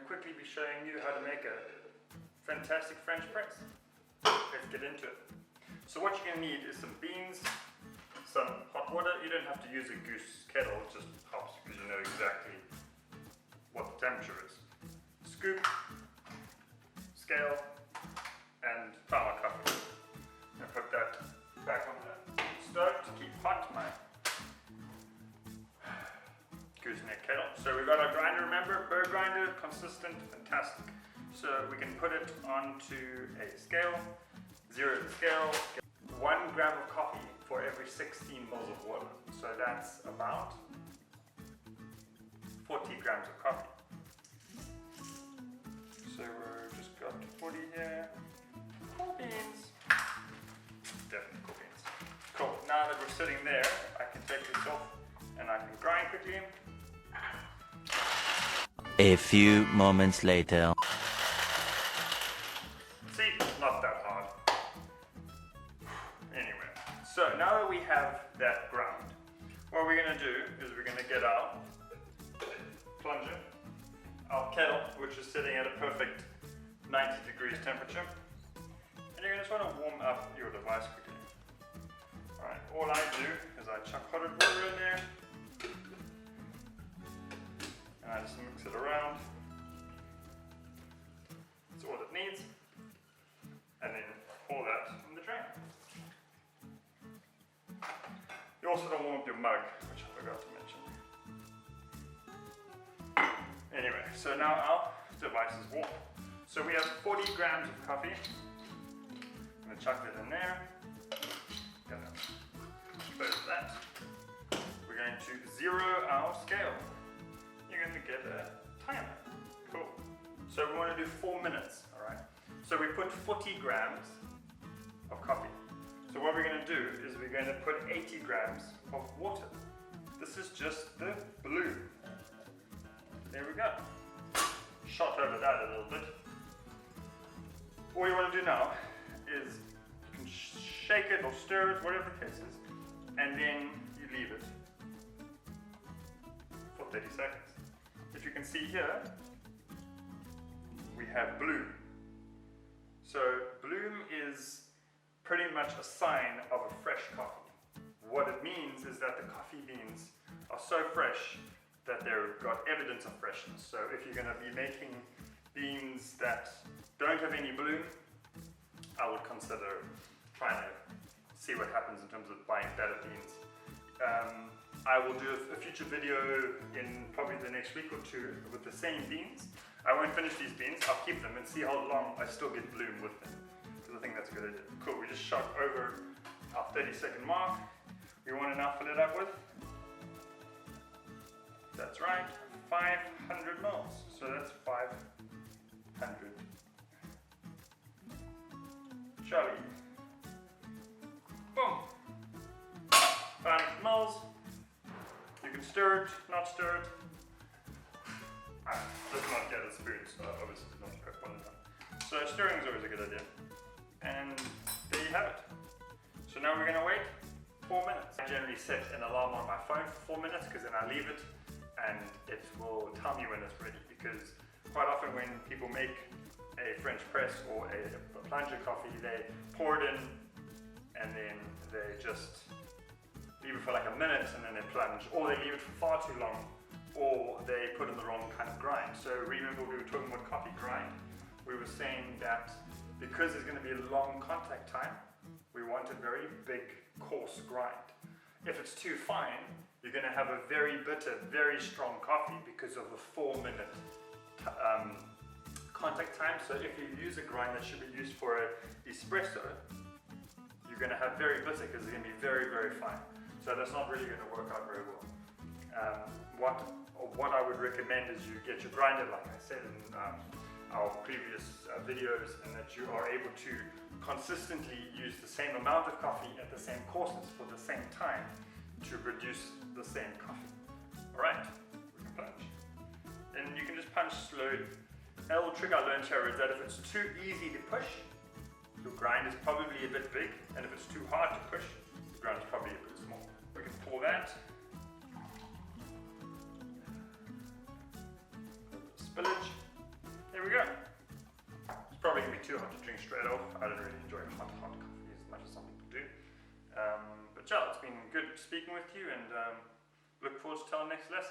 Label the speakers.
Speaker 1: quickly be showing you how to make a fantastic French press. Let's get into it. So what you're going to need is some beans, some hot water. You don't have to use a goose kettle, it just helps because you know exactly what the temperature is. Scoop, scale, and flour coffee. And put that back on the stove to keep hot my gooseneck kettle. So we've got our grinder, remember, burr grinder, consistent, fantastic. So we can put it onto a scale, zero the scale, 1 gram of coffee for every 16 mils of water. So that's about 40 grams of coffee. So we're just got 40 here. Cool beans. Definitely cool beans. Cool. Now that we're sitting there, I can take this off and I can grind quickly.
Speaker 2: A few moments later.
Speaker 1: See, not that hard. Anyway, so now that we have that ground, what we're going to do is we're going to get our plunger, our kettle, which is sitting at a perfect 90 degrees temperature, and you're going to just want to warm up your device quickly. Alright, all I do is I chuck hot water in there, and I just mix it around. That's all it needs. And then pour that in the drain. You also don't warm up your mug, which I forgot to mention. Anyway, so now our device is warm. So we have 40 grams of coffee. I'm going to chuck it in there. Gonna close that. We're going to zero our scale. You're going to get a timer. Cool. So we want to do 4 minutes, alright? So we put 40 grams of coffee. So what we're going to do is we're going to put 80 grams of water. This is just the blue. There we go. Shot over that a little bit. All you want to do now is you can shake it or stir it, whatever the case is, and then you leave it for 30 seconds. If you can see here, we have bloom. So bloom is pretty much a sign of a fresh coffee. What it means is that the coffee beans are so fresh that they've got evidence of freshness. So if you're going to be making beans that don't have any bloom, I would consider trying to see what happens in terms of buying better beans. I will do a future video in probably the next week or two with the same beans. I won't finish these beans, I'll keep them and see how long I still get bloom with them. Because I think that's a good idea. Cool, we just shot over our 30-second mark. We want to now fill it up with, that's right, 500 mils. So that's 500. Charlie. Boom. 500 mils. You can stir it, not stir it. Let's not get a spoon, so obviously not prep one at a time. So stirring is always a good idea. And there you have it. So now we're going to wait 4 minutes. I generally set an alarm on my phone for 4 minutes because then I leave it and it will tell me when it's ready, because quite often when people make a French press or a plunger coffee, they pour it in and then they just leave it for like a minute and then they plunge, or they leave it for far too long, or they put in the wrong kind of grind. So remember we were talking about coffee grind. We were saying that because there's going to be a long contact time, we want a very big, coarse grind. If it's too fine, you're going to have a very bitter, very strong coffee because of the 4 minute contact time. So if you use a grind that should be used for an espresso, you're going to have very bitter because it's going to be very, very fine. So that's not really going to work out very well. What I would recommend is you get your grinder, like I said in our previous videos, and that you are able to consistently use the same amount of coffee at the same coarseness for the same time to produce the same coffee. Alright, we can punch. And you can just punch slowly. A little trick I learned here is that if it's too easy to push, your grind is probably a bit big, and if it's too hard to push, the grind is probably a bit small. We can pour that. Spillage. It's probably going to be too hot to drink straight off. I don't really enjoy hot coffee as much as some people do. But yeah, it's been good speaking with you, and look forward to our next lesson.